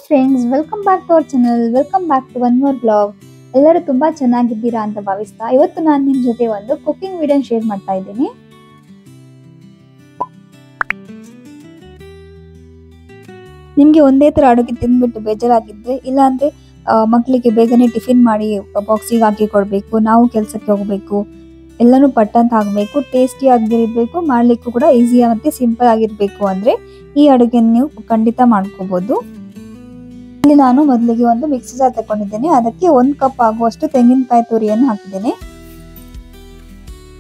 Friends, welcome back to our channel. Welcome back to one more blog. ಎಲ್ಲರೂ ತುಂಬಾ ಚೆನ್ನಾಗಿದ್ದೀರಾ ಅಂತ ಭಾವಿಸ್ತಾ ಇವತ್ತು ನಾನು ನಿಮ್ಮ ಜೊತೆ ಒಂದು ಕುಕಿಂಗ್ ವಿಡಿಯೋ ಶೇರ್ ಮಾಡ್ತಾ ಇದ್ದೀನಿ. ನಿಮಗೆ ಒಂದೇ ತರ ಅಡುಗೆ ತಿಂದ್ಬಿಟ್ಟು ಬೇಜಾರಾಗಿದ್ರೆ, ಇಲ್ಲಾಂದ್ರೆ ಮಕ್ಕಳಿಗೆ ಬೇಗನೆ ಟಿಫಿನ್ ಮಾಡಿ ಬಾಕ್ಸಿಗೆ ಹಾಕಿ ಕೊಡಬೇಕು, ನಾವು ಕೆಲಸಕ್ಕೆ ಹೋಗಬೇಕು, ಎಲ್ಲನೂ ಪಟ್ಟಂತ ಆಗಬೇಕು, ಟೇಸ್ಟಿ ಆಗಿರಬೇಕು, ಮಾಡ್ಲಿಕ್ಕೂ ಕೂಡ ಈಸಿ ಮತ್ತೆ ಸಿಂಪಲ್ ಆಗಿರಬೇಕು ಅಂದ್ರೆ ಈ ಅಡುಗೆ ನೀವು ಖಂಡಿತ ಮಾಡ್ಕೋಬಹುದು. ಇಲ್ಲಿ ನಾನು ಮೊದಲಿಗೆ ಒಂದು ಮಿಕ್ಸಿ ಜಾರ್ ತಗೊಂಡಿದ್ದೇನೆ. ಅದಕ್ಕೆ 1 ಕಪ್ ಆಗುವಷ್ಟು ತೆಂಗಿನಕಾಯಿ ತುರಿಯನ್ನು ಹಾಕಿದ್ದೇನೆ.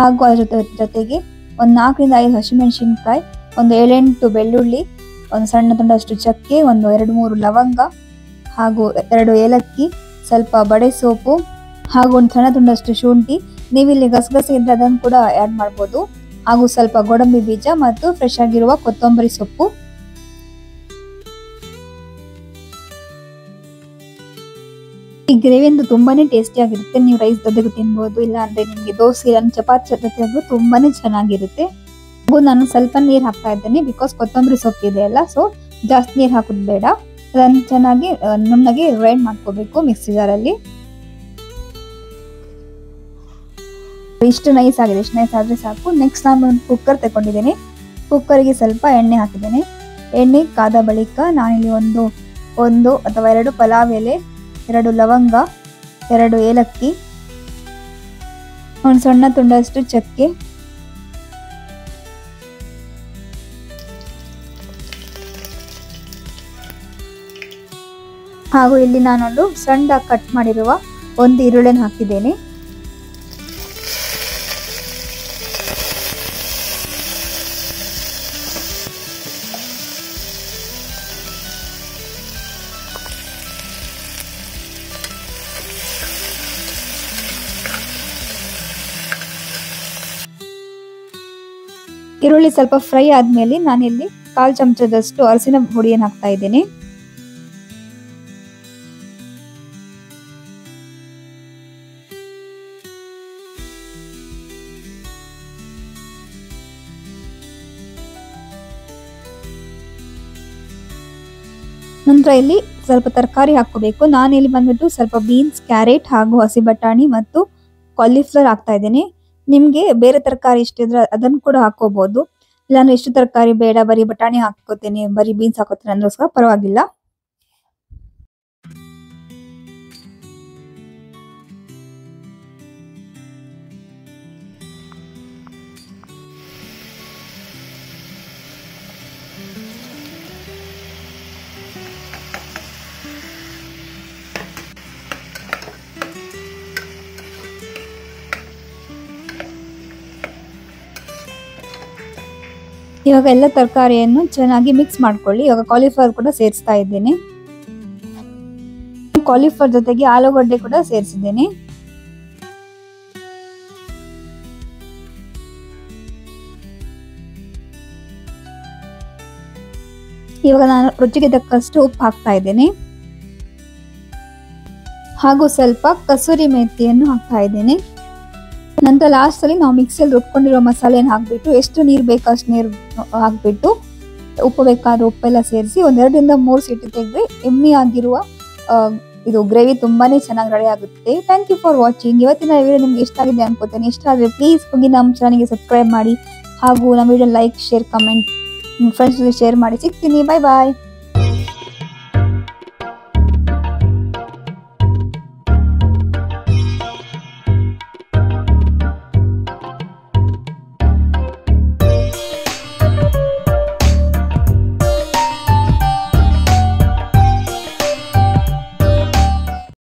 ಹಾಗೂ ಅದರ ಜೊತೆಗೆ ಒಂದು 4 ರಿಂದ 5 ಹಸಿಮೆಣಸಿನಕಾಯಿ, ಒಂದು 7-8 ಬೆಳ್ಳುಳ್ಳಿ, ಒಂದು ಸಣ್ಣ ತುಂಡಷ್ಟು ಚಕ್ಕೆ, ಒಂದು 2-3 ಲವಂಗ, ಹಾಗೂ 2 ಏಲಕ್ಕಿ, ಸ್ವಲ್ಪ ಬಡೆ ಸೋಪು, ಹಾಗೂ ಒಂದು ಸಣ್ಣ ತುಂಡಷ್ಟು ಶುಂಠಿ. ನೀವಿಲ್ಲಿ ಗಸಗಸೆ ಇದ್ರೆ ಅದನ್ನು ಕೂಡ ಆಡ್ ಮಾಡಬಹುದು. ಹಾಗೂ ಸ್ವಲ್ಪ ಗೋಡಂಬಿ ಬೀಜ ಮತ್ತು ಫ್ರೆಶ್ ಆಗಿರುವ ಕೊತ್ತಂಬರಿ ಸೊಪ್ಪು. ಈ ಗ್ರೇವಿ ಅಂತೂ ತುಂಬಾನೇ ಟೇಸ್ಟಿ ಆಗಿರುತ್ತೆ. ನೀವು ರೈಸ್ ಜೊತೆಗೂ ತಿನ್ಬಹುದು, ಇಲ್ಲ ಅಂದ್ರೆ ನಿಮ್ಗೆ ದೋಸೆ ಇಲ್ಲ ಚಪಾತಿ ಜೊತೆಗೂ ತುಂಬಾನೇ ಚೆನ್ನಾಗಿರುತ್ತೆ. ಹಾಗೂ ನಾನು ಸ್ವಲ್ಪ ನೀರು ಹಾಕ್ತಾ ಇದ್ದೇನೆ, ಬಿಕಾಸ್ ಕೊತ್ತಂಬರಿ ಸೊಪ್ಪು ಇದೆ ಅಲ್ಲ, ಸೊ ಜಾಸ್ತಿ ನೀರು ಹಾಕೋದು ಬೇಡ. ಅದನ್ನು ಚೆನ್ನಾಗಿ ನುಣ್ಣಗೆ ಗ್ರೈಂಡ್ ಮಾಡ್ಕೋಬೇಕು ಮಿಕ್ಸಿ ಜಾರಲ್ಲಿ. ಇಷ್ಟು ನೈಸ್ ಆಗಿದೆ, ಇಷ್ಟು ನೈಸ್ ಆದ್ರೆ ಸಾಕು. ನೆಕ್ಸ್ಟ್ ನಾನು ಒಂದು ಕುಕ್ಕರ್ ತಗೊಂಡಿದ್ದೇನೆ. ಕುಕ್ಕರ್ಗೆ ಸ್ವಲ್ಪ ಎಣ್ಣೆ ಹಾಕಿದ್ದೇನೆ. ಎಣ್ಣೆ ಕಾದ ಬಳಿಕ ನಾನಿಲ್ಲಿ ಒಂದು ಅಥವಾ 2 ಪಲಾವ್ ಎಲೆ, 2 ಲವಂಗ, 2 ಏಲಕ್ಕಿ, ಒಂದು ಸಣ್ಣ ತುಂಡಷ್ಟು ಚಕ್ಕೆ, ಹಾಗೂ ಇಲ್ಲಿ ನಾನೊಂದು ಸಣ್ಣ ಕಟ್ ಮಾಡಿರುವ ಒಂದು ಈರುಳ್ಳಿಯನ್ನು ಹಾಕಿದ್ದೇನೆ. ಈರುಳ್ಳಿ ಸ್ವಲ್ಪ ಫ್ರೈ ಆದ್ಮೇಲೆ ನಾನಿಲ್ಲಿ 1/4 ಚಮಚದಷ್ಟು ಅರಸಿನ ಪುಡಿಯನ್ನು ಹಾಕ್ತಾ ಇದ್ದೇನೆ. ನಂತರ ಇಲ್ಲಿ ಸ್ವಲ್ಪ ತರಕಾರಿ ಹಾಕೋಬೇಕು. ನಾನಿಲ್ಲಿ ಬಂದ್ಬಿಟ್ಟು ಸ್ವಲ್ಪ ಬೀನ್ಸ್, ಕ್ಯಾರೆಟ್, ಹಾಗೂ ಹಸಿ ಬಟಾಣಿ ಮತ್ತು ಕಾಲಿಫ್ಲವರ್ ಹಾಕ್ತಾ ಇದ್ದೇನೆ. ನಿಮ್ಗೆ ಬೇರೆ ತರಕಾರಿ ಇಷ್ಟ ಇದ್ರೆ ಅದನ್ನು ಕೂಡ ಹಾಕೋಬಹುದು. ಇಲ್ಲಾಂದ್ರೆ ಎಷ್ಟು ತರಕಾರಿ ಬೇಡ, ಬರೀ ಬಟಾಣಿ ಹಾಕೋತೇನೆ, ಬರೀ ಬೀನ್ಸ್ ಹಾಕೋತೇನೆ ಅಂದ್ರೂ ಪರವಾಗಿಲ್ಲ. ಇವಾಗ ಎಲ್ಲ ತರಕಾರಿಯನ್ನು ಚೆನ್ನಾಗಿ ಮಿಕ್ಸ್ ಮಾಡ್ಕೊಳ್ಳಿ. ಇವಾಗ ಕಾಲಿಫ್ಲವರ್ ಕೂಡ ಸೇರಿಸ್ತಾ ಇದ್ದೇನೆ. ಕಾಲಿಫ್ಲವರ್ ಜೊತೆಗೆ ಆಲೂಗಡ್ಡೆ ಕೂಡ ಸೇರಿಸಿದ್ದೇನೆ. ಇವಾಗ ನಾನು ರುಚಿಗೆ ತಕ್ಕಷ್ಟು ಉಪ್ಪು ಹಾಕ್ತಾ ಇದ್ದೇನೆ. ಹಾಗೂ ಸ್ವಲ್ಪ ಕಸೂರಿ ಮೆಂತ್ಯವನ್ನು ಹಾಕ್ತಾ ಇದ್ದೇನೆ. ನಂತರ ಲಾಸ್ಟ್ ಅಲ್ಲಿ ನಾವು ಮಿಕ್ಸಿಯಲ್ಲಿ ರುಬ್ಕೊಂಡಿರೋ ಮಸಾಲೆಯನ್ನು ಹಾಕ್ಬಿಟ್ಟು, ಎಷ್ಟು ನೀರು ಬೇಕೋ ಅಷ್ಟು ನೀರು ಹಾಕ್ಬಿಟ್ಟು, ಉಪ್ಪು ಬೇಕಾದ್ರೆ ಉಪ್ಪೆಲ್ಲ ಸೇರಿಸಿ 1-2 ರಿಂದ 3 ಸೀಟಿ ತೆಗೆದ್ರೆ ಎಮ್ಮಿ ಆಗಿರುವ ಇದು ಗ್ರೇವಿ ತುಂಬಾನೇ ಚೆನ್ನಾಗಿ ರೆಡಿ ಆಗುತ್ತೆ. Thank you for watching. ಇವತ್ತಿನ ವಿಡಿಯೋ ನಿಮ್ಗೆ ಇಷ್ಟ ಆಗಿದೆ ಅನ್ಕೋತೇನೆ. ಇಷ್ಟ ಆದರೆ ಪ್ಲೀಸ್ ಹೋಗಿ ನಮ್ಮ ಚಾನಲ್ಗೆ ಸಬ್ಸ್ಕ್ರೈಬ್ ಮಾಡಿ, ಹಾಗೂ ನಮ್ಮ video like, share, comment, friends ಜೊತೆ ಶೇರ್ ಮಾಡಿ. ಸಿಗ್ತೀನಿ. ಬಾಯ್ ಬಾಯ್.